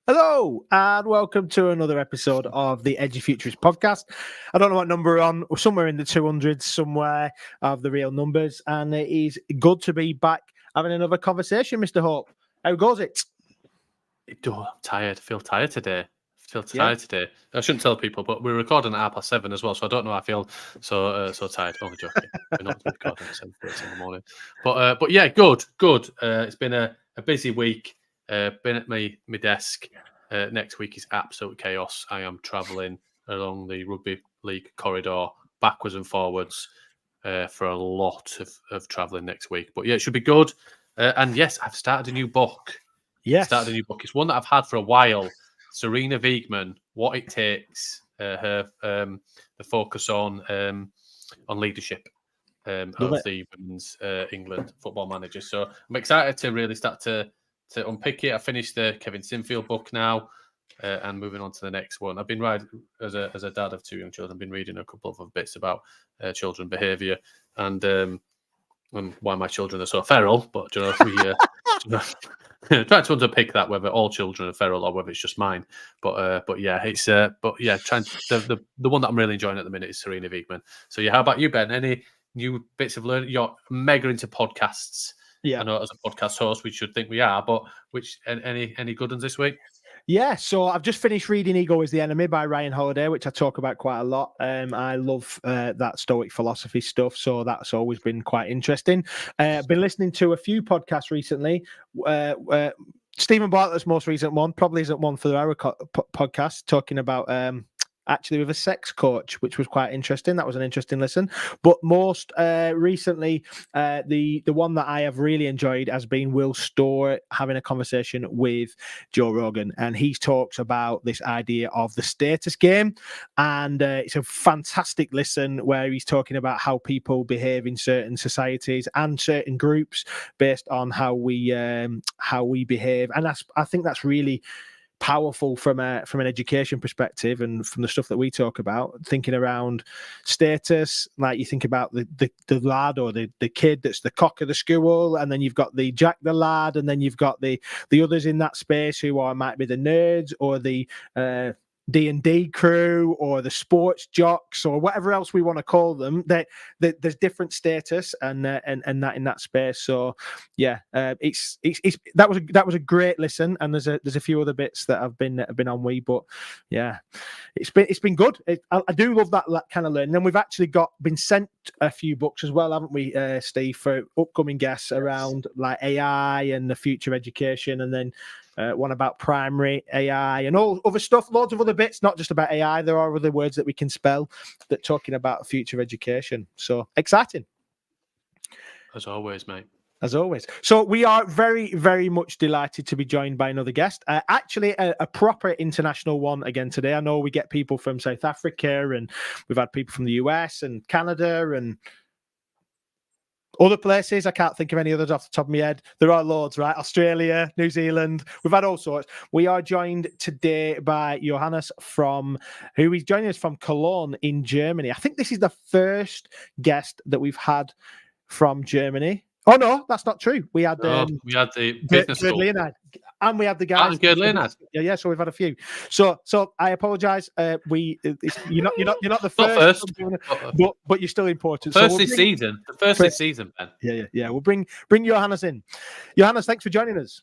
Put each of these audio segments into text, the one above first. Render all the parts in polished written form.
Hello, and welcome to another episode of the Edufuturists podcast. I don't know what number we're on, we're somewhere in the 200s, somewhere of the real numbers, and it is good to be back having another conversation, Mr. Hope. How goes it? I'm tired. I feel tired today. Yeah. I shouldn't tell people, but we're recording at 7:30 as well, so I don't know. I feel so tired. Only joking. We're not recording at 7:30 in the morning, but yeah, good. It's been a busy week. Been at my desk. Next week is absolute chaos. I am travelling along the rugby league corridor backwards and forwards for a lot of travelling next week. But yeah, it should be good. And yes, I've started a new book. Yes. Started a new book. It's one that I've had for a while. Serena Wiegman, What It Takes. The focus on leadership of the women's England football manager. So I'm excited to really start to unpick it. I finished the Kevin Sinfield book now, and moving on to the next one. I've been reading as a dad of two young children. I've been reading a couple of other bits about children behaviour and why my children are so feral. But you know, we try to unpick that, whether all children are feral or whether it's just mine. But yeah, it's trying the one that I'm really enjoying at the minute is Serena Wiegman. So yeah, how about you, Ben? Any new bits of learning? You're mega into podcasts. Yeah. I know as a podcast host we should think we are, but any good ones this week? Yeah, so I've just finished reading Ego is the Enemy by Ryan Holiday, which I talk about quite a lot. I love that Stoic philosophy stuff, so that's always been quite interesting. I've been listening to a few podcasts recently. Stephen Bartlett's most recent one probably isn't one for our podcast, talking about actually with a sex coach, which was quite interesting. That was an interesting listen. But most recently, the one that I have really enjoyed has been Will Storr having a conversation with Joe Rogan, and he talks about this idea of the status game, and it's a fantastic listen where he's talking about how people behave in certain societies and certain groups based on how we behave, and I think that's really powerful from an education perspective and from the stuff that we talk about, thinking around status. Like you think about the lad or the kid that's the cock of the school, and then you've got the Jack the lad, and then you've got the others in that space who might be the nerds or the D&D crew or the sports jocks or whatever else we want to call them. There's different status and that in that space. So yeah, it's that was a great listen, and there's a few other bits that have been on but yeah, it's been good. I do love that kind of learning. Then we've actually been sent a few books as well, haven't we, Steve, for upcoming guests around like AI and the future of education, and then one about primary AI and all other stuff, loads of other bits, not just about AI. There are other words that we can spell that talking about future education. So exciting. As always, mate. As always. So we are very, very much delighted to be joined by another guest. Actually, a proper international one again today. I know we get people from South Africa, and we've had people from the US and Canada and other places. I can't think of any others off the top of my head. There are loads, right? Australia, New Zealand. We've had all sorts. We are joined today by Johannes who is joining us from Cologne in Germany. I think this is the first guest that we've had from Germany. Oh no, that's not true. We had the business school. Leonard, and we had the guys. Leonard. Yeah. So we've had a few. So I apologise. You're not the first, but you're still important. First this season, Ben. Yeah. We'll bring Johannes in. Johannes, thanks for joining us.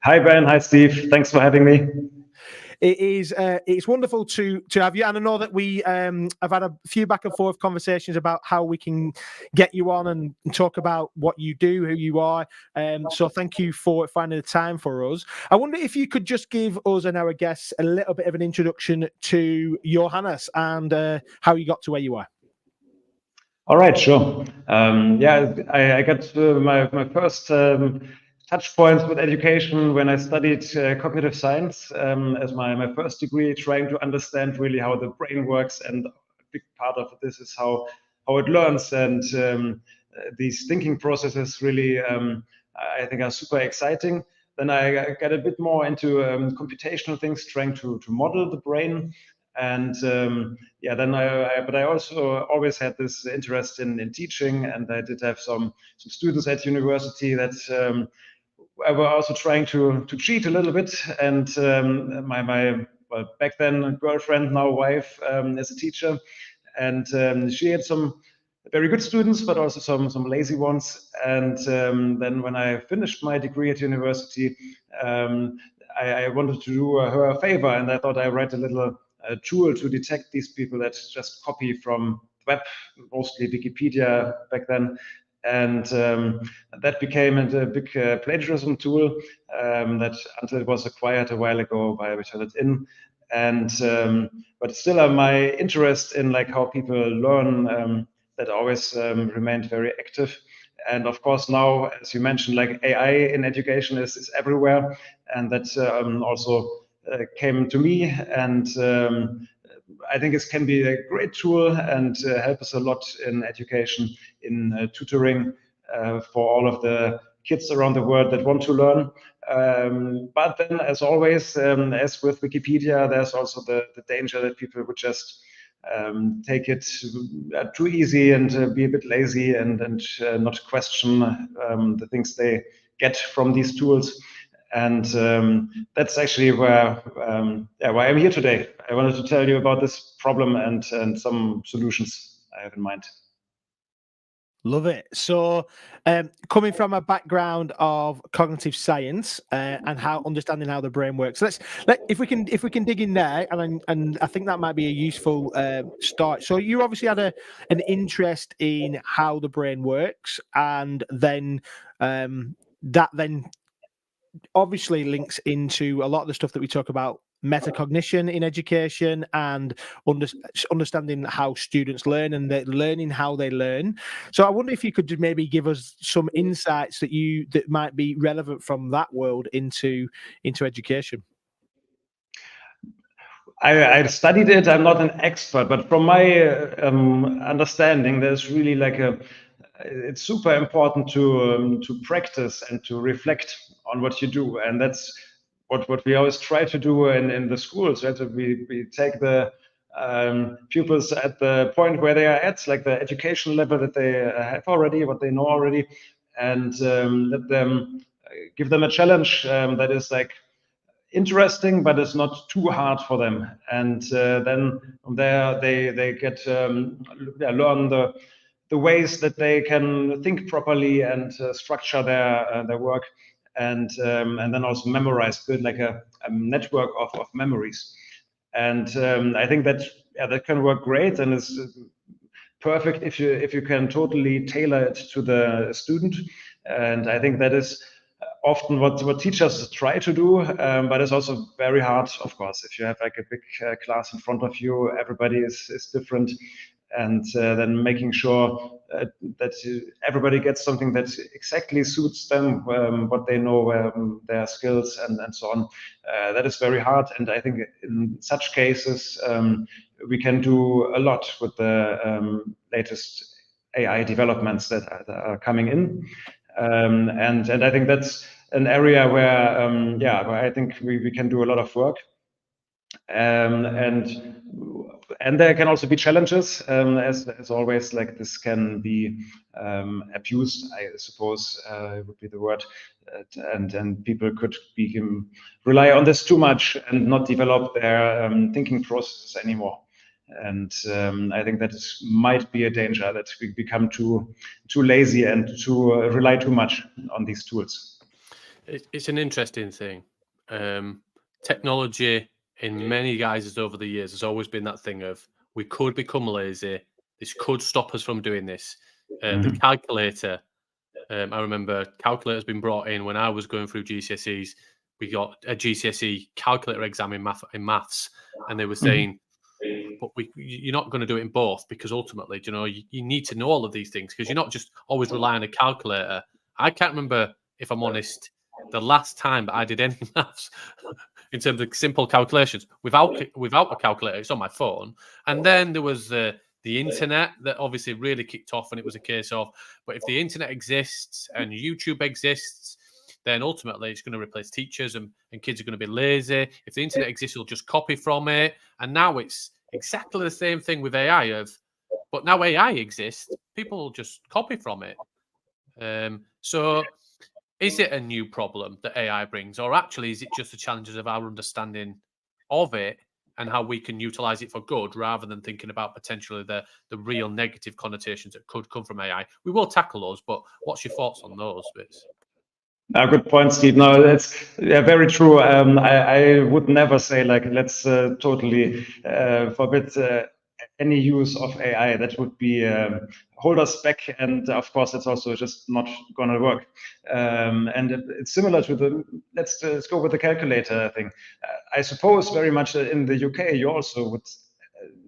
Hi Ben. Hi Steve. Thanks for having me. It's wonderful to have you, and I know that we have had a few back and forth conversations about how we can get you on and talk about what you do, who you are. So thank you for finding the time for us. I wonder if you could just give us and our guests a little bit of an introduction to Johannes and how you got to where you are. All right, sure. I got my first touch points with education when I studied cognitive science as my first degree, trying to understand really how the brain works, and a big part of this is how it learns, and these thinking processes really I think are super exciting. Then I got a bit more into computational things, trying to model the brain. And but I also always had this interest in teaching, and I did have some students at university that were also trying to cheat a little bit. And my well, back then girlfriend, now wife, is a teacher, and she had some very good students, but also some lazy ones. And then when I finished my degree at university, I wanted to do her a favor, and I thought I write a little tool to detect these people that just copy from web, mostly Wikipedia back then. And that became a big plagiarism tool that, until it was acquired a while ago by Return. And but still, my interest in like how people learn, that always remained very active. And of course, now, as you mentioned, like AI in education is everywhere, and that also came to me. And I think it can be a great tool and help us a lot in education, in tutoring for all of the kids around the world that want to learn. But then, as always, as with Wikipedia, there's also the danger that people would just take it too easy and be a bit lazy and not question the things they get from these tools. And that's actually where why I'm here today. I wanted to tell you about this problem and some solutions I have in mind. Love it. So, coming from a background of cognitive science and understanding how the brain works, if we can dig in there, and I think that might be a useful start. So, you obviously had an interest in how the brain works, and then that then obviously links into a lot of the stuff that we talk about, metacognition in education, and understanding how students learn and learning how they learn. So I wonder if you could maybe give us some insights that might be relevant from that world into education. I studied it. I'm not an expert, but from my understanding, there's really like it's super important to practice and to reflect on what you do, and that's what we always try to do in the schools. Right? So we take the pupils at the point where they are at, like the education level that they have already, what they know already, and let them give them a challenge that is like interesting, but it's not too hard for them. And then from there, they get learn the ways that they can think properly and structure their work, and then also memorize, build like a network of memories. And I think that that can work great, and is perfect if you can totally tailor it to the student. And I think that is often what teachers try to do, but it's also very hard, of course, if you have like a big class in front of you. Everybody is different, and then making sure that everybody gets something that exactly suits them, what they know, their skills, and so on. That is very hard, and I think in such cases we can do a lot with the latest AI developments that are coming in, and I think that's an area where where I think we can do a lot of work. And there can also be challenges, as always. Like this can be abused, I suppose would be the word, and people could rely on this too much and not develop their thinking processes anymore. And I think that might be a danger, that we become too lazy and to rely too much on these tools. It's an interesting thing. Technology in many guises over the years has always been that thing of, we could become lazy. This could stop us from doing this. The calculator, I remember calculator's been brought in when I was going through GCSEs. We got a GCSE calculator exam in maths, and they were saying, but you're not going to do it in both, because ultimately, you need to know all of these things, because you're not just always relying on a calculator. I can't remember, if I'm honest, the last time that I did any maths in terms of simple calculations without a calculator. It's on my phone. And then there was the internet that obviously really kicked off, and it was a case of, but if the internet exists and YouTube exists, then ultimately it's going to replace teachers, and kids are going to be lazy. If the internet exists, you'll just copy from it. And now it's exactly the same thing with AI but now AI exists, people will just copy from it. So is it a new problem that AI brings, or actually is it just the challenges of our understanding of it and how we can utilize it for good, rather than thinking about potentially the real negative connotations that could come from AI? We will tackle those, but what's your thoughts on those bits? Good point, Steve. No, that's very true. I would never say like let's totally forbid any use of AI. That would be hold us back, and of course, it's also just not going to work. And it's similar to the let's go with the calculator thing. I suppose very much in the UK, you also would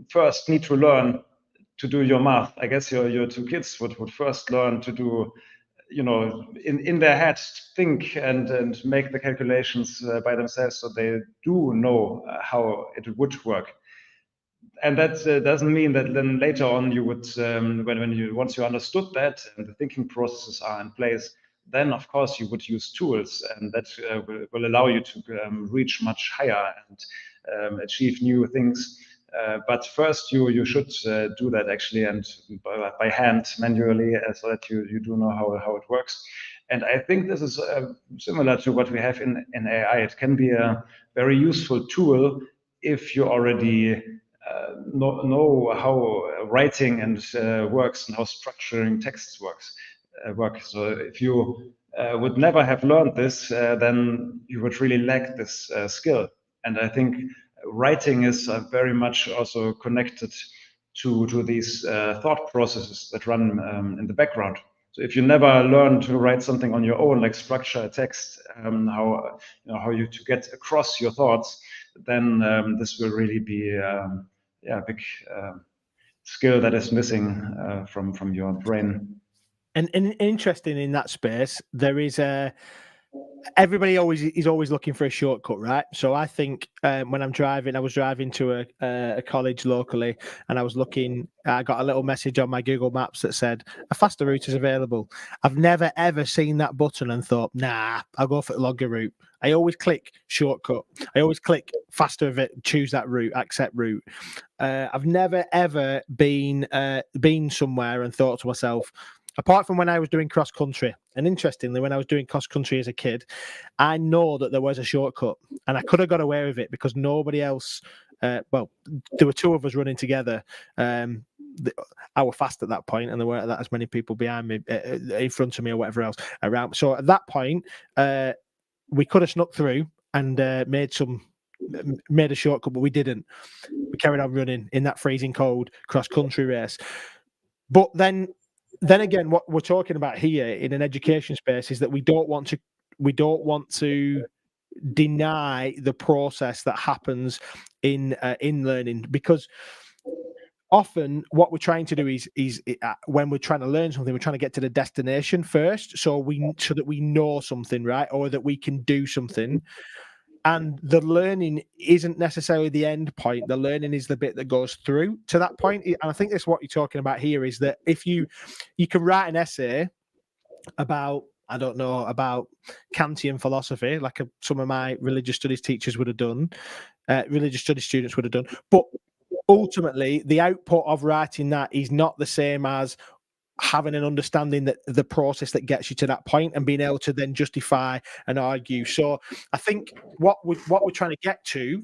first need to learn to do your math. I guess your two kids would first learn to do, in their head, think and make the calculations by themselves, so they do know how it would work. And that doesn't mean that then later on you would, once you understood that and the thinking processes are in place, then of course you would use tools, and that will allow you to reach much higher and achieve new things. But first, you should do that actually, and by hand, manually, so that you do know how it works. And I think this is similar to what we have in AI. It can be a very useful tool if you already know how writing and works, and how structuring texts work. So if you would never have learned this, then you would really lack this skill. And I think writing is very much also connected to these thought processes that run in the background. So if you never learn to write something on your own, like structure a text, how you to get across your thoughts, then this will really be a big skill that is missing from your brain. And interesting in that space, there is everybody is always looking for a shortcut, right? So I think when I'm driving, I was driving to a college locally, and I got a little message on my Google Maps that said a faster route is available. I've never ever seen that button and thought, nah, I'll go for the longer route. I always click shortcut. I always click faster, choose that route, accept route. I've never ever been somewhere and thought to myself, apart from when I was doing cross country. And interestingly, when I was doing cross country as a kid, I know that there was a shortcut, and I could have got away with it because nobody else. Well, there were two of us running together. I was fast at that point, and there weren't that as many people behind me, in front of me, or whatever else around. So at that point, we could have snuck through and made a shortcut, but we didn't. We carried on running in that freezing cold cross country race. But then again, what we're talking about here in an education space is that we don't want to deny the process that happens in learning, because often what we're trying to do is when we're trying to learn something, we're trying to get to the destination first, so that we know something, right, or that we can do something. And the learning isn't necessarily the end point. The learning is the bit that goes through to that point. And I think that's what you're talking about here, is that if you can write an essay about, I don't know, about Kantian philosophy, like some of my religious studies teachers would have done, religious studies students would have done. But ultimately, the output of writing that is not the same as having an understanding that the process that gets you to that point and being able to then justify and argue. So I think what we're trying to get to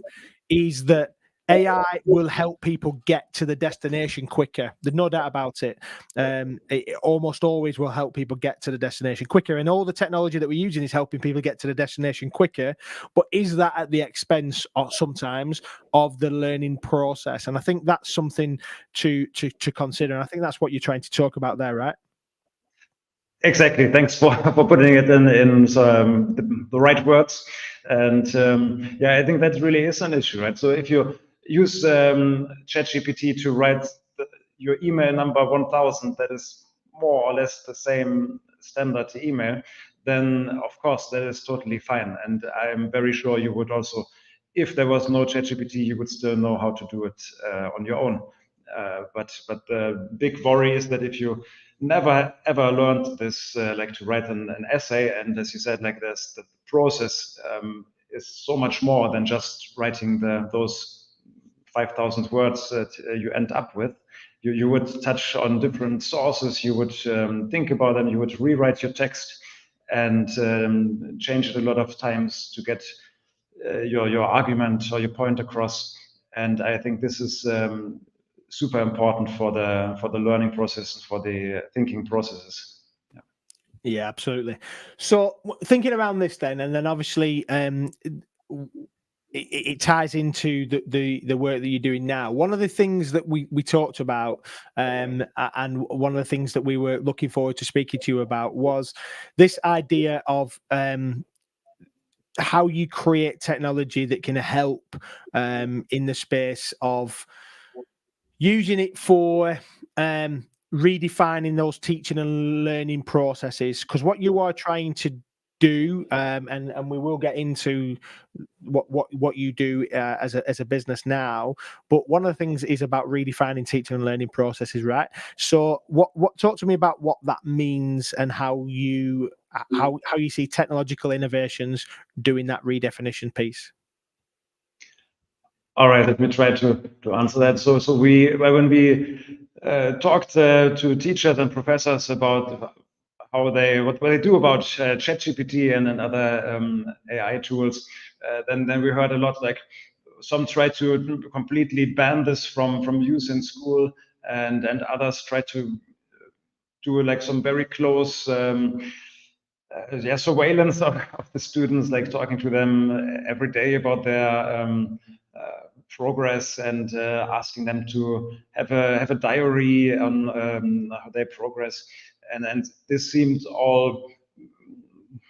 is that AI will help people get to the destination quicker. There's no doubt about it. It almost always will help people get to the destination quicker. And all the technology that we're using is helping people get to the destination quicker. But is that at the expense sometimes of the learning process? And I think that's something to consider. And I think that's what you're trying to talk about there, right? Exactly. Thanks for putting it in the right words. And I think that really is an issue, right? So if you use ChatGPT to write your email number 1000, that is more or less the same standard email, then of course that is totally fine. And I'm very sure you would also, if there was no ChatGPT, you would still know how to do it on your own. But the big worry is that if you never ever learned this, like to write an essay, and as you said, like this, the process is so much more than just writing those 5,000 words that you end up with. You would touch on different sources, you would think about them, you would rewrite your text, and change it a lot of times to get your argument or your point across. And I think this is super important for the learning process, for the thinking processes. Yeah, absolutely. So thinking around this then, and then obviously it ties into the work that you're doing now. One of the things that we talked about, and one of the things that we were looking forward to speaking to you about was this idea of how you create technology that can help in the space of using it for redefining those teaching and learning processes. Because what you are trying to do, and we will get into what you do as a business now, but one of the things is about redefining teaching and learning processes, right? So what talk to me about what that means and how you see technological innovations doing that redefinition piece. All right, let me try to answer that. So when we talked to teachers and professors about what they do about ChatGPT and other AI tools, then we heard a lot like some try to completely ban this from use in school, and others try to do like some very close surveillance of the students, like talking to them every day about their progress and asking them to have a diary on how they progress, and this seemed all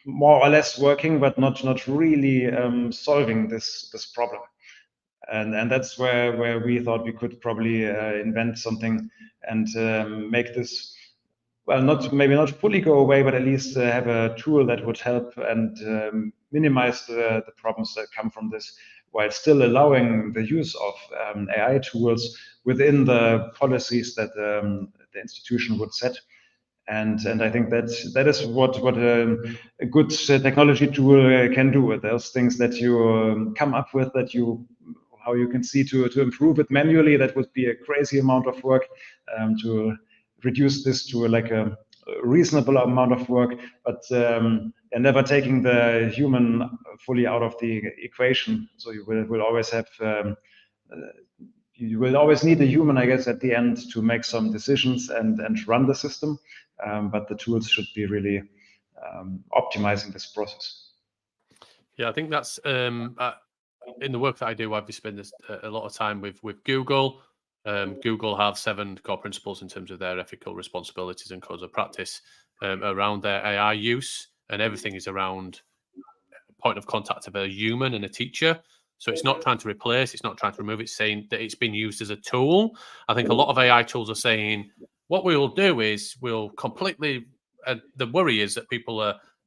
more or less working, but not really solving this problem. And that's where we thought we could probably invent something and make this, well, maybe not fully go away, but at least have a tool that would help and minimize the problems that come from this, while still allowing the use of AI tools within the policies that the institution would set. And I think that is what a good technology tool can do. Those things that you come up with, how you can see to improve it manually, that would be a crazy amount of work. To reduce this to like a reasonable amount of work, but and never taking the human fully out of the equation. So you will always have you will always need a human, I guess, at the end to make some decisions and run the system. But the tools should be really optimizing this process. Yeah, I think that's in the work that I do. I've spent a lot of time with Google. Google have 7 core principles in terms of their ethical responsibilities and codes of practice around their AI use, and everything is around point of contact of a human and a teacher. So it's not trying to replace, it's not trying to remove, it's saying that it's been used as a tool. I think a lot of AI tools are saying what we will do is we'll completely, the worry is that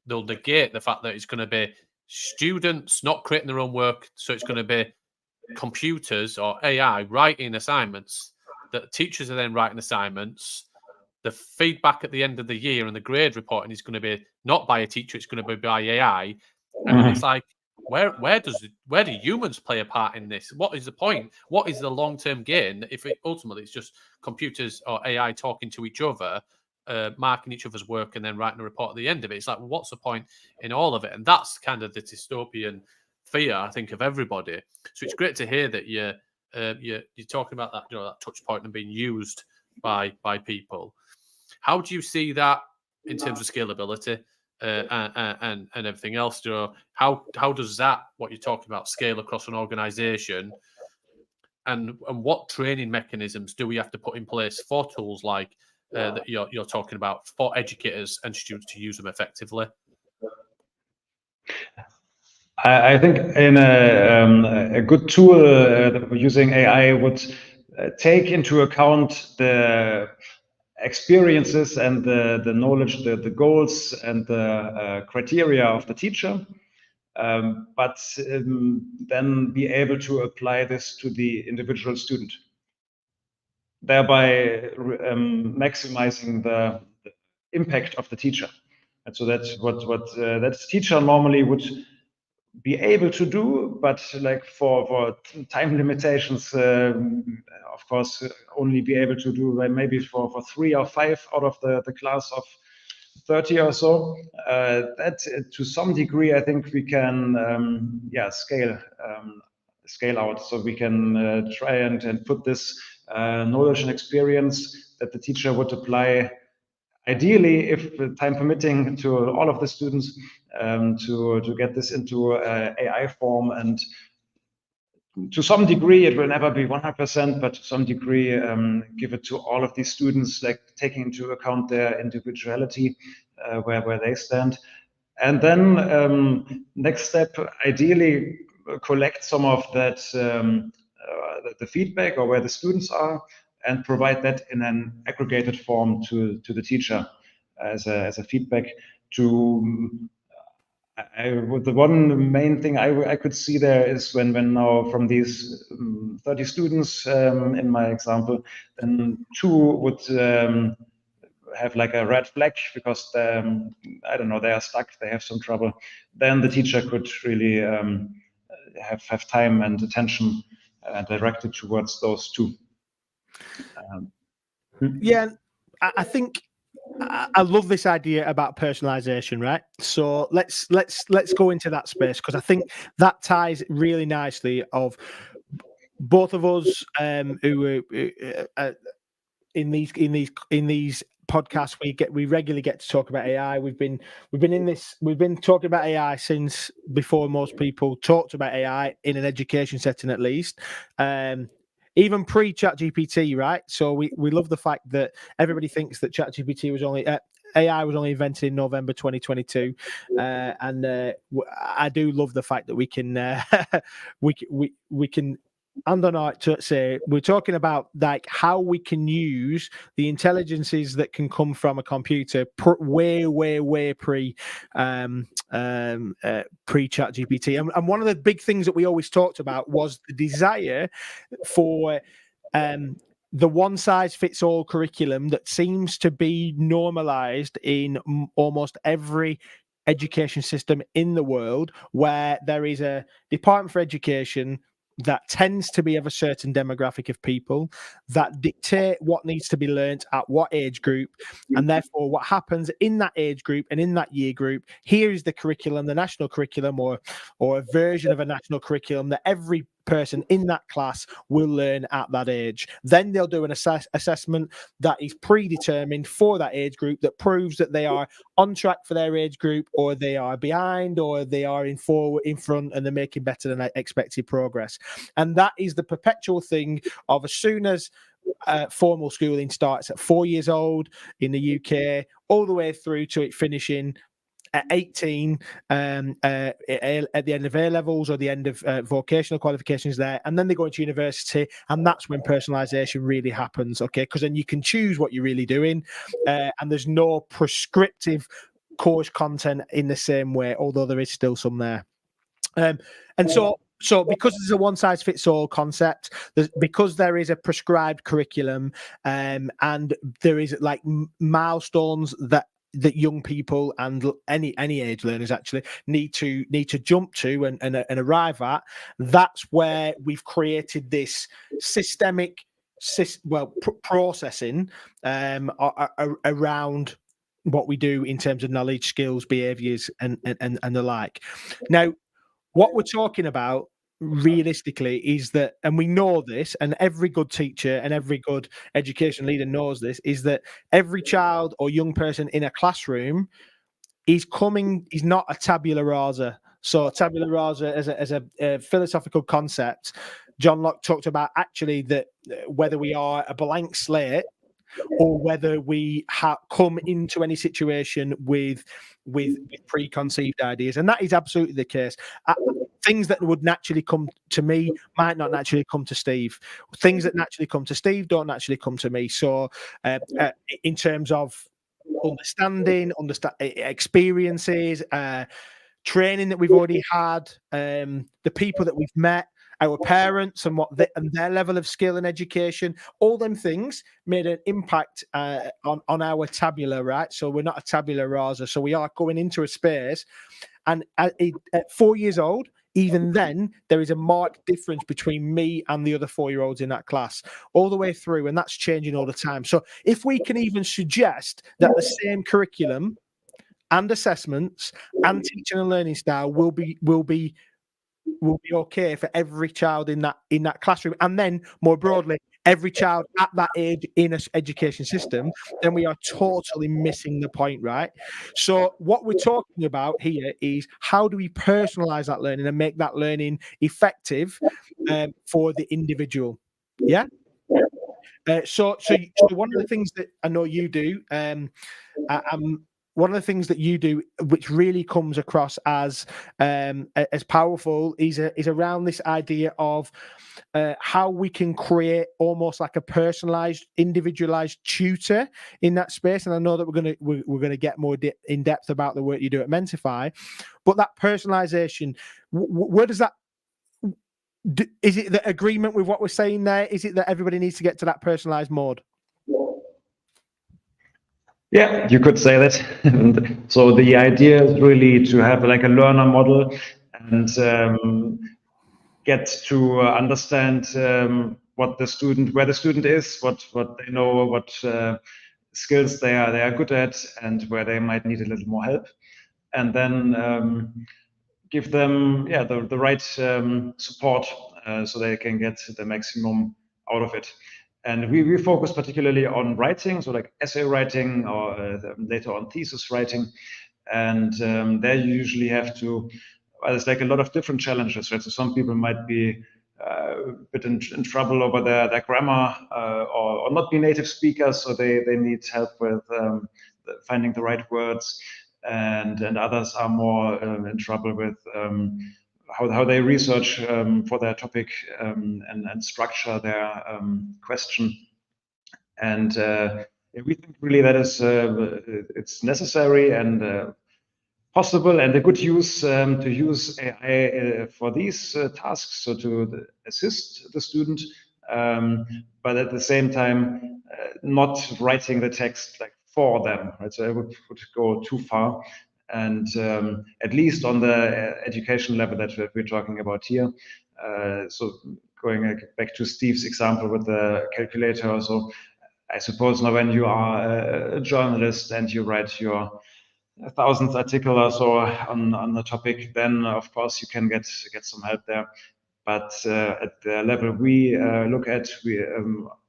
they'll negate the fact that it's going to be students not creating their own work. So it's going to be computers or AI writing assignments, that teachers are then writing assignments. The feedback at the end of the year and the grade reporting is going to be not by a teacher, it's going to be by AI. And then it's like, where do humans play a part in this? What is the point? What is the long-term gain if ultimately it's just computers or AI talking to each other, marking each other's work and then writing a report at the end of it? It's like, well, what's the point in all of it? And that's kind of the dystopian fear, I think, of everybody. So it's great to hear that you're talking about that, that touch point and being used by people. How do you see that in terms of scalability and everything else? How does that, what you're talking about, scale across an organization? And what training mechanisms do we have to put in place for tools like that you're talking about, for educators and students to use them effectively? I think in a good tool using AI would take into account the experiences and the knowledge, the goals and the criteria of the teacher, but then be able to apply this to the individual student, thereby maximizing the impact of the teacher. And so that's what that teacher normally would be able to do, but like for time limitations, of course, only be able to do maybe for 3 or 5 out of the class of 30 or so. That to some degree, I think we can scale out. So we can try and put this knowledge and experience that the teacher would apply, ideally, if time permitting, to all of the students, to get this into AI form. And to some degree, it will never be 100%, but to some degree, give it to all of these students, like taking into account their individuality, where they stand. And then next step, ideally, collect some of that, the feedback or where the students are, and provide that in an aggregated form to the teacher as a feedback. The one main thing I could see there is when now from these 30 students in my example, then 2 would have like a red flag because I don't know, they are stuck, they have some trouble. Then the teacher could really have time and attention directed towards those 2. Yeah, I think I love this idea about personalization, right? So let's go into that space, because I think that ties really nicely of both of us who in these podcasts we regularly get to talk about AI. We've been talking about AI since before most people talked about AI in an education setting, at least. Even pre-ChatGPT, right? So we love the fact that everybody thinks that ChatGPT was only AI was only invented in November 2022, and I do love the fact that we can we can. And on our to say we're talking about like how we can use the intelligences that can come from a computer way pre ChatGPT, and one of the big things that we always talked about was the desire for the one-size-fits-all curriculum that seems to be normalized in almost every education system in the world, where there is a Department for Education that tends to be of a certain demographic of people that dictate what needs to be learnt at what age group, and therefore what happens in that age group and in that year group. Here is the curriculum, the national curriculum, or a version of a national curriculum that every person in that class will learn at that age. Then they'll do an assessment that is predetermined for that age group that proves that they are on track for their age group, or they are behind, or they are in front, and they're making better than expected progress. And that is the perpetual thing of as soon as formal schooling starts at 4 years old in the UK, all the way through to it finishing at 18 at the end of A levels or the end of vocational qualifications there, and then they go into university, and that's when personalization really happens, okay? Because then you can choose what you're really doing, and there's no prescriptive course content in the same way, although there is still some there. And so because there's a one-size-fits-all concept, because there is a prescribed curriculum, and there is like milestones that young people and any age learners actually need to jump to and arrive at, that's where we've created this systemic processing around what we do in terms of knowledge, skills, behaviors, and the like. Now, what we're talking about realistically is that, and we know this, and every good teacher and every good education leader knows this, is that every child or young person in a classroom is not a tabula rasa. So tabula rasa as a philosophical concept, John Locke talked about actually that whether we are a blank slate or whether we come into any situation with preconceived ideas, and that is absolutely the case. Things that would naturally come to me might not naturally come to Steve. Things that naturally come to Steve don't naturally come to me. So in terms of understanding experiences, training that we've already had, the people that we've met, our parents and and their level of skill and education, all them things made an impact on our tabula, right? So we're not a tabula rasa. So we are going into a space, and at 4 years old, even then, there is a marked difference between me and the other 4-year-olds in that class all the way through, and that's changing all the time. So if we can even suggest that the same curriculum and assessments and teaching and learning style will be okay for every child in that classroom, and then more broadly every child at that age in an education system, then we are totally missing the point, right? So what we're talking about here is how do we personalize that learning and make that learning effective for the individual. Yeah. So one of the things that I know you do, one of the things that you do, which really comes across as powerful, is around this idea of how we can create almost like a personalized, individualized tutor in that space. And I know that we're gonna get more in depth about the work you do at Mentafy, but that personalization, where does that? Is it the agreement with what we're saying there? Is it that everybody needs to get to that personalized mode? Yeah, you could say that. So the idea is really to have like a learner model and get to understand where the student is, what they know, what skills they are good at, and where they might need a little more help, and then give them the right support so they can get the maximum out of it. And we focus particularly on writing, so like essay writing or later on thesis writing. And there you usually have to, there's like a lot of different challenges, right? So some people might be a bit in trouble over their grammar or not be native speakers, so they need help with finding the right words. And others are more in trouble with how they research for their topic and structure their question. And we think really that is it's necessary and possible and a good use to use AI for these tasks, so to assist the student, but at the same time not writing the text like for them, right? So I would go too far. And at least on the education level that we're talking about here, so going back to Steve's example with the calculator, so I suppose now when you are a journalist and you write your 1,000th article or so on the topic, then of course you can get some help there. But at the level we look at, we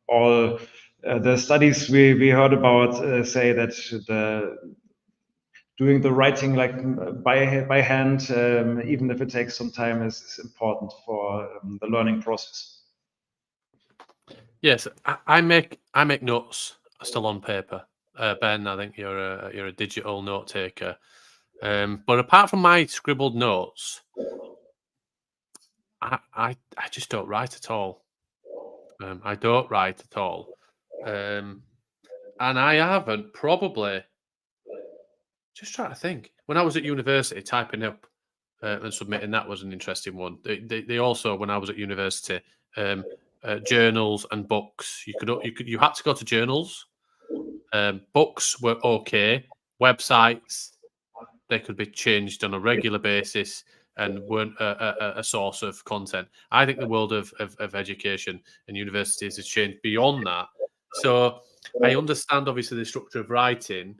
all the studies we heard about say that doing the writing like by hand, even if it takes some time, is important for the learning process. Yes, I make notes still on paper. Ben, I think you're a digital note taker. But apart from my scribbled notes, I just don't write at all. I don't write at all, and I haven't probably. Just trying to think. When I was at university, typing up and submitting, that was an interesting one. They also, when I was at university, journals and books. You had to go to journals. Books were okay. Websites, they could be changed on a regular basis and weren't a source of content. I think the world of education and universities has changed beyond that. So I understand obviously the structure of writing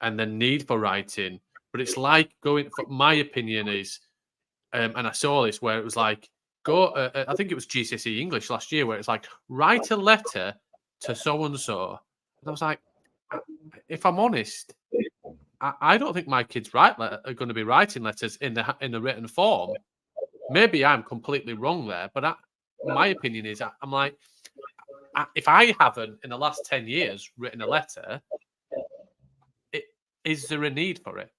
and the need for writing, but it's like going. My opinion is, and I saw this where it was like I think it was GCSE English last year, where it's like write a letter to so and so, and I was like, if I'm honest, I don't think my kids are going to be writing letters in the written form. Maybe I'm completely wrong there, but my opinion is I'm like, if I haven't in the last 10 years written a letter, is there a need for it?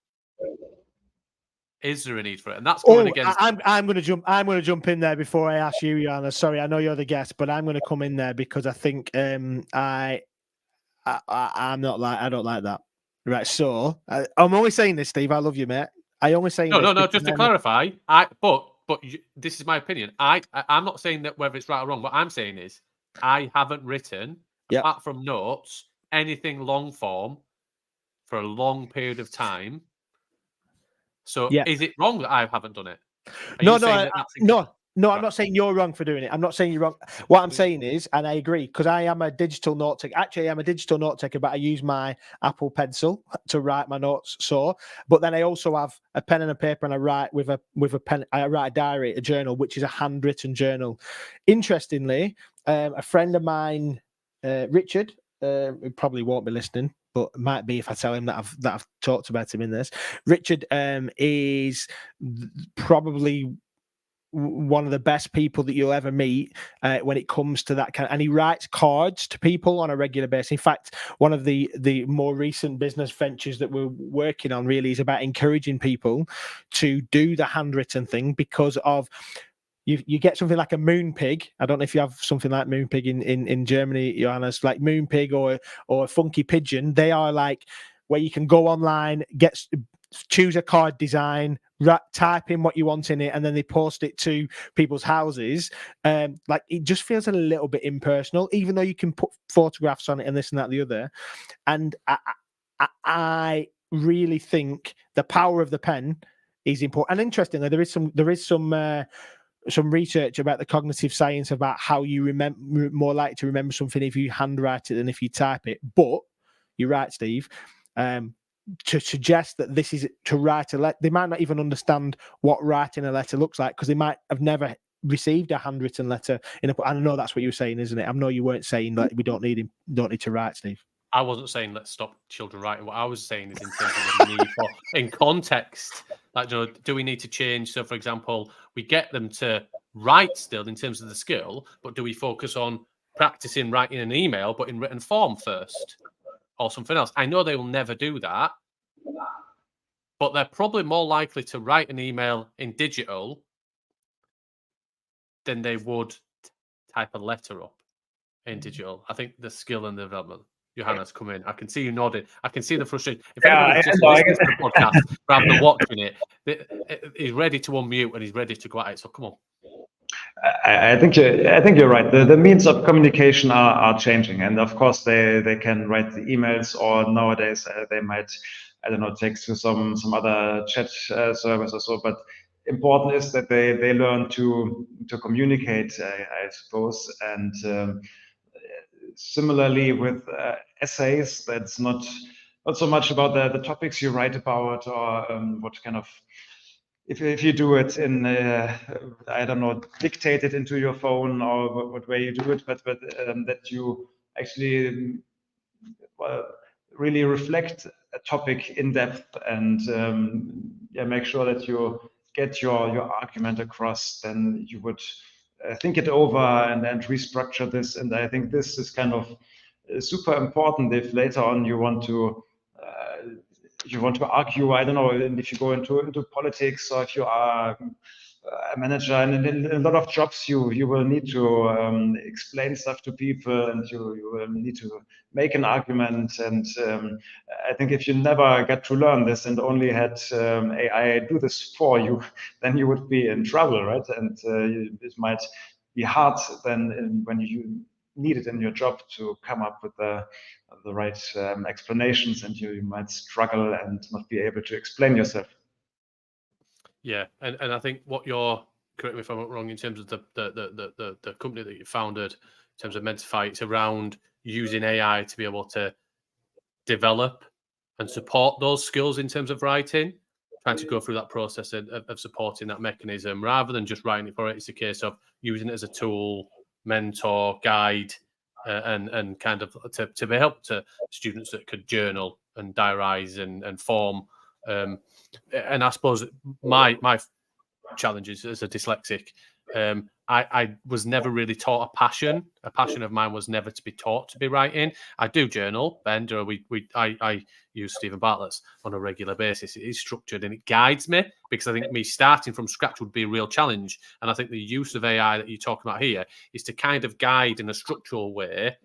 Is there a need for it? And that's going against. I'm going to jump in there before I ask you, Johannes. Sorry, I know you're the guest, but I'm going to come in there because I think I'm not like, I don't like that. Right, so I'm only saying this, Steve. I love you, mate. I only saying no. Just to clarify, but this is my opinion. I'm not saying that whether it's right or wrong. What I'm saying is, I haven't written apart from notes anything long form for a long period of time. So is it wrong that I haven't done it? No, No, I'm not saying you're wrong for doing it. I'm not saying you're wrong. What I'm saying is, and I agree, because I am a digital note taker. Actually, I'm a digital note taker, but I use my Apple Pencil to write my notes. But then I also have a pen and a paper, and I write with a pen. I write a diary, a journal, which is a handwritten journal. Interestingly, a friend of mine, Richard, who probably won't be listening, but might be if I tell him that I've talked about him in this. Richard is probably one of the best people that you'll ever meet when it comes to that kind of, and he writes cards to people on a regular basis. In fact, one of the more recent business ventures that we're working on really is about encouraging people to do the handwritten thing, because of you get something like a moon pig. I don't know if you have something like moon pig in Germany, Johannes, like moon pig or a funky pigeon. They are like where you can go online, choose a card design, type in what you want in it, and then they post it to people's houses. Like, it just feels a little bit impersonal, even though you can put photographs on it and this and that and the other. And I really think the power of the pen is important. And interestingly, there is some research about the cognitive science about how you remember, more likely to remember something if you handwrite it than if you type it. But you're right, Steve. To suggest that this is to write a letter, they might not even understand what writing a letter looks like, because they might have never received a handwritten letter. I know that's what you were saying, isn't it? I know you weren't saying that we don't need to write, Steve. I wasn't saying let's stop children writing. What I was saying is in terms of the need for, in context, like, do we need to change? So, for example, we get them to write still in terms of the skill, but do we focus on practicing writing an email, but in written form first, or something else? I know they will never do that, but they're probably more likely to write an email in digital than they would type a letter up in digital. I think the skill and the development. Johannes, come in. I can see you nodding. I can see the frustration. If anybody's just listening to the podcast rather than watching it, he's ready to unmute and he's ready to go at it. So come on. I think you're right. The means of communication are changing, and of course they can write the emails, or nowadays they might, I don't know, text to some other chat service or so. But important is that they learn to communicate, I suppose. And similarly with essays, that's not so much about the topics you write about, or what kind of, if you do it in I don't know, dictate it into your phone, or what way you do it, but that you actually really reflect a topic in depth, and make sure that you get your argument across. Then you would think it over and restructure this. And I think this is kind of super important if later on you want to argue, I don't know, if you go into politics, or if you are a manager, and in a lot of jobs you will need to explain stuff to people, and you will need to make an argument. And I think if you never get to learn this and only had AI do this for you, then you would be in trouble, right? And it might be hard then when you need it in your job to come up with the right explanations, and you might struggle and not be able to explain yourself. Yeah, and I think what you're, correct me if I'm wrong, in terms of the company that you founded, in terms of Mentafy, it's around using AI to be able to develop and support those skills in terms of writing, trying to go through that process of supporting that mechanism rather than just writing it for it. It's a case of using it as a tool, mentor, guide, and kind of to be help to students that could journal and diarise and form. And I suppose my challenge is, as a dyslexic, I was never really taught a passion. A passion of mine was never to be taught to be writing. I do journal, Bend, or I use Stephen Bartlett's on a regular basis. It is structured and it guides me, because I think me starting from scratch would be a real challenge. And I think the use of AI that you're talking about here is to kind of guide in a structural way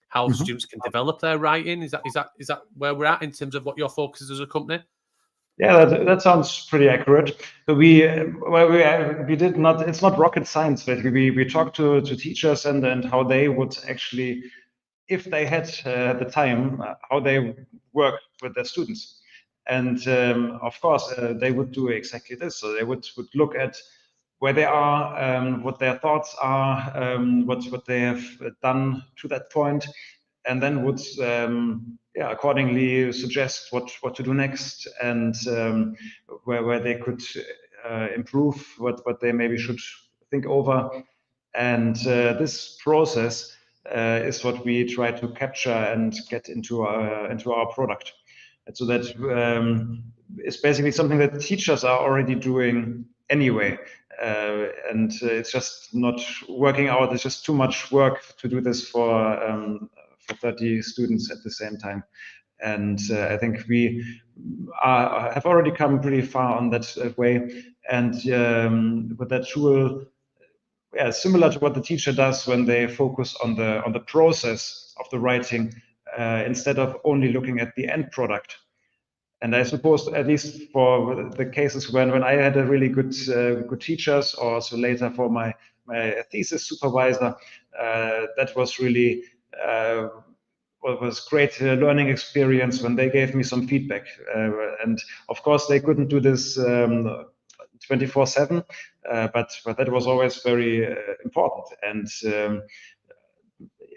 how students can develop their writing. Is that where we're at in terms of what your focus is as a company? Yeah, that sounds pretty accurate. So we did not. It's not rocket science. Basically, we talked to teachers and how they would actually, if they had the time, how they work with their students. And of course, they would do exactly this. So they would look at where they are, what their thoughts are, what they have done to that point, and then would accordingly suggest what to do next, and where they could improve, what they maybe should think over. And this process is what we try to capture and get into our product. And so that is basically something that teachers are already doing anyway. And it's just not working out. It's just too much work to do this for 30 students at the same time. And I think we have already come pretty far on that way. And with that tool, similar to what the teacher does when they focus on the process of the writing, instead of only looking at the end product. And I suppose, at least for the cases when I had a really good teachers, or also later for my thesis supervisor, that was really was great learning experience when they gave me some feedback. And of course, they couldn't do this 24/7, but that was always very important. And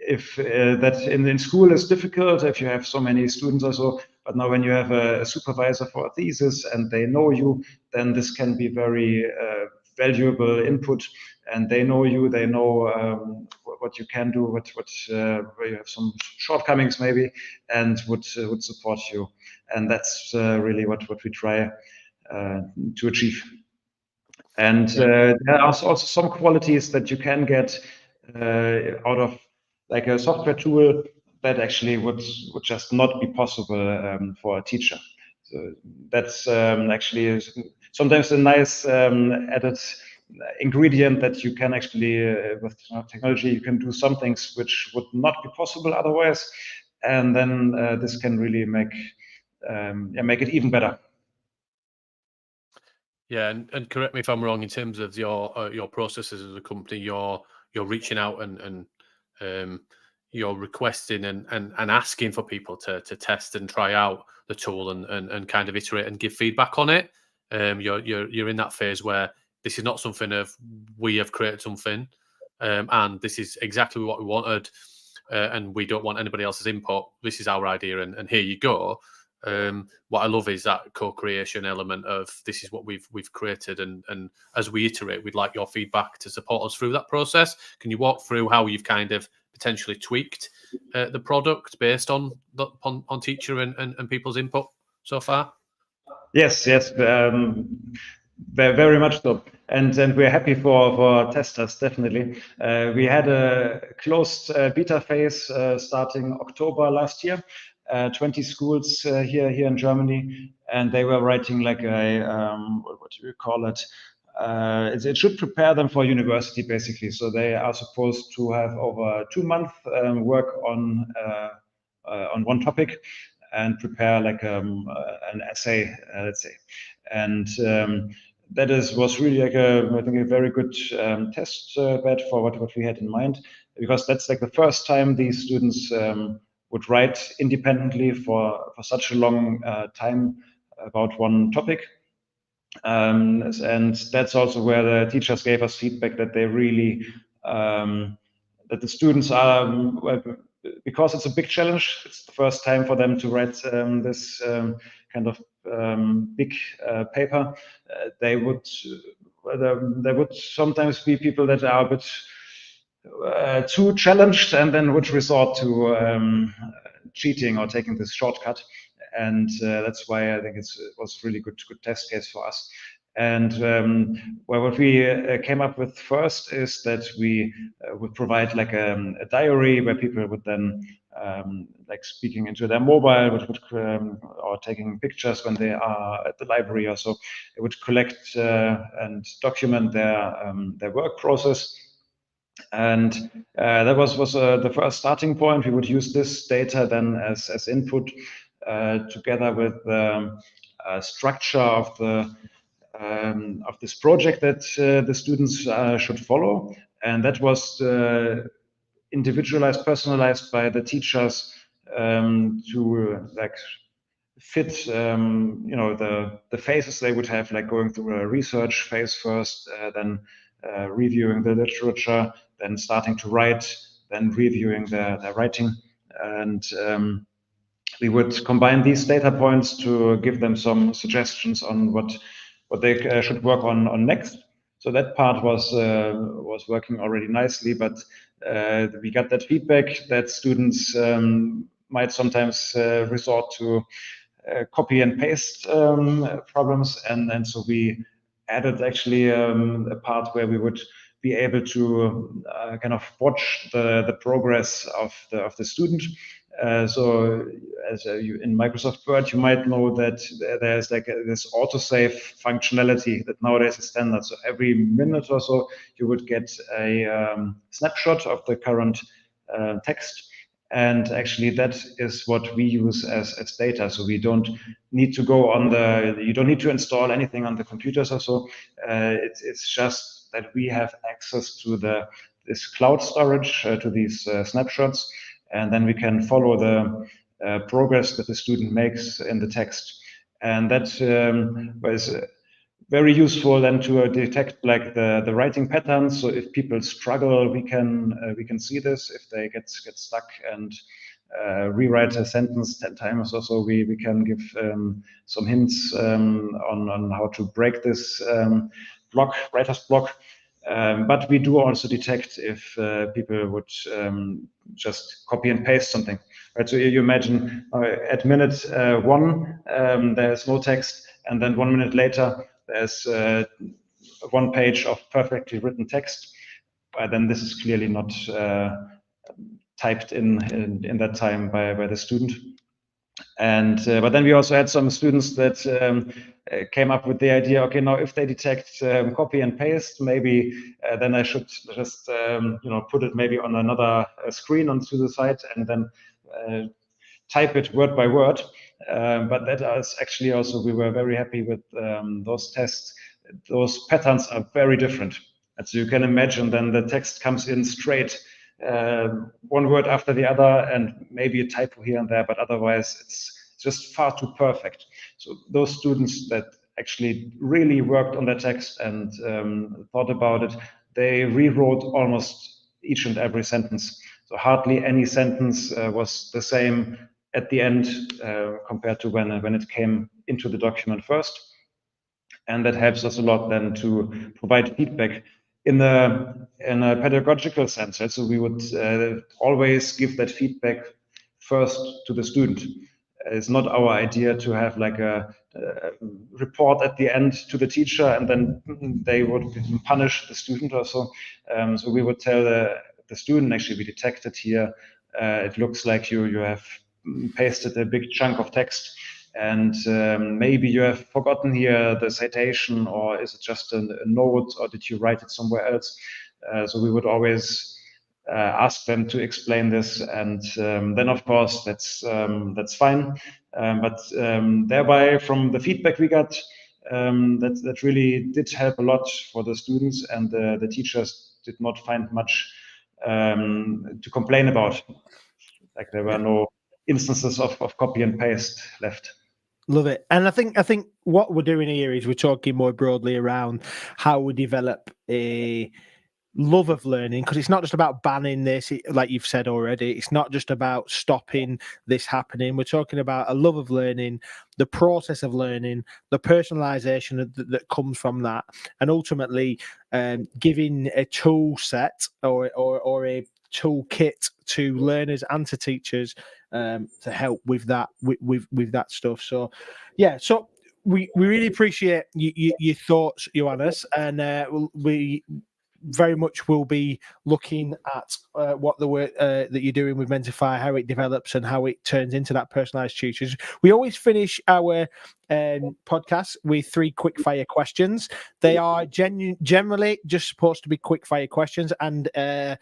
if that in school is difficult, if you have so many students or so, but now when you have a supervisor for a thesis and they know you, then this can be very valuable input, and they know you, they know what you can do, where you have some shortcomings maybe, and would support you. And that's really what we try to achieve. And there are also some qualities that you can get out of like a software tool that actually would just not be possible for a teacher. So that's actually sometimes a nice added ingredient that you can actually, with technology, you can do some things which would not be possible otherwise. And then this can really make it even better. Yeah, and correct me if I'm wrong, in terms of your processes as a company, you're reaching out and you're requesting and asking for people to test and try out the tool and kind of iterate and give feedback on it. You're in that phase where this is not something of we have created something, and this is exactly what we wanted, and we don't want anybody else's input. This is our idea, and here you go. What I love is that co-creation element of this is what we've created, and as we iterate, we'd like your feedback to support us through that process. Can you walk through how you've kind of potentially tweaked the product based on teacher and people's input so far? Yes, very much so, and we're happy for testers, definitely. We had a closed beta phase starting October last year. 20 schools here in Germany, and they were writing like a what do you call it? It should prepare them for university, basically. So they are supposed to have over 2 months work on one topic and prepare like an essay, let's say. And that was really like I think a very good test bed for what we had in mind, because that's like the first time these students would write independently for such a long time about one topic. And that's also where the teachers gave us feedback that they really, that the students are, because it's a big challenge, it's the first time for them to write this kind of big paper. They would sometimes be people that are a bit too challenged, and then would resort to cheating or taking this shortcut. And that's why I think it was a really good test case for us. And what we came up with first is that we would provide like a diary where people would then like speaking into their mobile, or taking pictures when they are at the library or so. It would collect and document their work process. And that was the first starting point. We would use this data then as input together with the structure of this project that the students should follow, and that was individualized, personalized by the teachers to like fit the phases they would have, like going through a research phase first, then reviewing the literature, then starting to write, then reviewing their writing. And we would combine these data points to give them some suggestions on what they should work on next. So that part was working already nicely, but we got that feedback that students might sometimes resort to copy and paste problems, and so we added actually a part where we would be able to kind of watch the progress of the student. So as in Microsoft Word, you might know that there's like this autosave functionality that nowadays is standard. So every minute or so, you would get a snapshot of the current text. And actually, that is what we use as data. So we don't need to go on you don't need to install anything on the computers or so. It's just that we have access to this cloud storage, to these snapshots, and then we can follow the progress that the student makes in the text. And that was very useful then to detect like the writing patterns. So if people struggle, we can see this. If they get stuck and rewrite a sentence 10 times or so, we can give some hints on how to break this writer's block. But we do also detect if people would just copy and paste something. Right, so you imagine at minute 1 there's no text, and then 1 minute later there's 1 page of perfectly written text. Then this is clearly not typed in that time by the student. And but then we also had some students that came up with the idea, okay, now if they detect copy and paste, maybe then I should just put it maybe on another screen onto the side and then type it word by word. But that is actually also, we were very happy with those tests. Those patterns are very different. And so you can imagine then the text comes in straight, one word after the other, and maybe a typo here and there, but otherwise it's just far too perfect. So those students that actually really worked on the text and thought about it, they rewrote almost each and every sentence. So hardly any sentence was the same at the end compared to when it came into the document first. And that helps us a lot then to provide feedback in a pedagogical sense. Right? So we would always give that feedback first to the student. It's not our idea to have like a report at the end to the teacher and then they would punish the student or so. So we would tell the student, actually, we detected here, it looks like you have pasted a big chunk of text, and maybe you have forgotten here the citation, or is it just a note, or did you write it somewhere else? So we would always ask them to explain this, and then of course that's fine. But thereby, from the feedback we got, that really did help a lot for the students, and the teachers did not find much to complain about. Like there were no instances of copy and paste left. Love it. And I think what we're doing here is we're talking more broadly around how we develop a love of learning, because it's not just about banning this, like you've said already. It's not just about stopping this happening. We're talking about a love of learning, the process of learning, the personalization that comes from that, and ultimately giving a tool set or a toolkit to learners and to teachers to help with that with that stuff. So yeah, so we really appreciate your thoughts, Johannes, and we very much will be looking at what the work that you're doing with Mentafy, how it develops and how it turns into that personalized tutors. We always finish our podcast with 3 quick fire questions. They are generally just supposed to be quick fire questions, and we're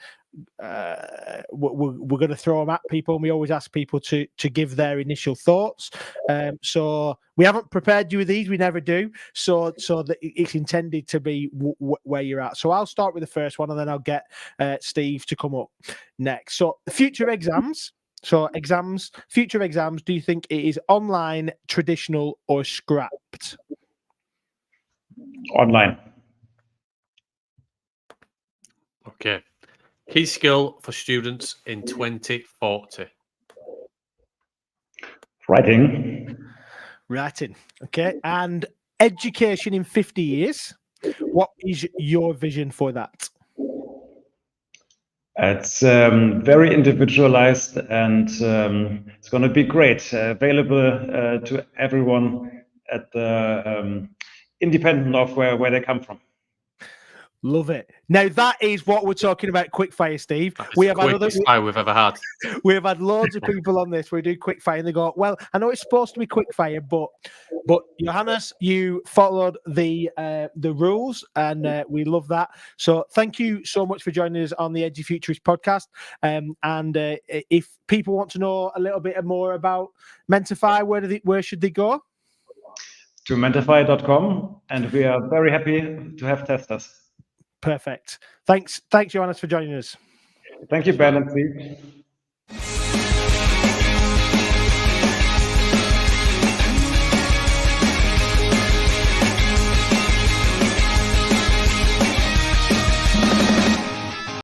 going to throw them at people, and we always ask people to give their initial thoughts. So we haven't prepared you with these, we never do, so that it's intended to be where you're at. So I'll start with the first one, and then I'll get Steve to come up next. So future exams, So exams, future exams, do you think it is online, traditional, or scrapped? Online. Okay. Key skill for students in 2040. Writing. Writing. Okay. And education in 50 years. What is your vision for that? It's very individualized, and it's going to be great, available to everyone at the independent of where they come from. Love it. Now that is what we're talking about. Quickfire, Steve. That's We the have had quickest fire we've ever had. we have had loads of people on this. We do quickfire, and they go, "Well, I know it's supposed to be quickfire, but Johannes, you followed the rules, and we love that. So thank you so much for joining us on the Edufuturists podcast. And if people want to know a little bit more about Mentafy, where should they go? To mentafy.com, and we are very happy to have testers. Perfect. Thanks, Johannes, for joining us. Thank you, Ben and Steve.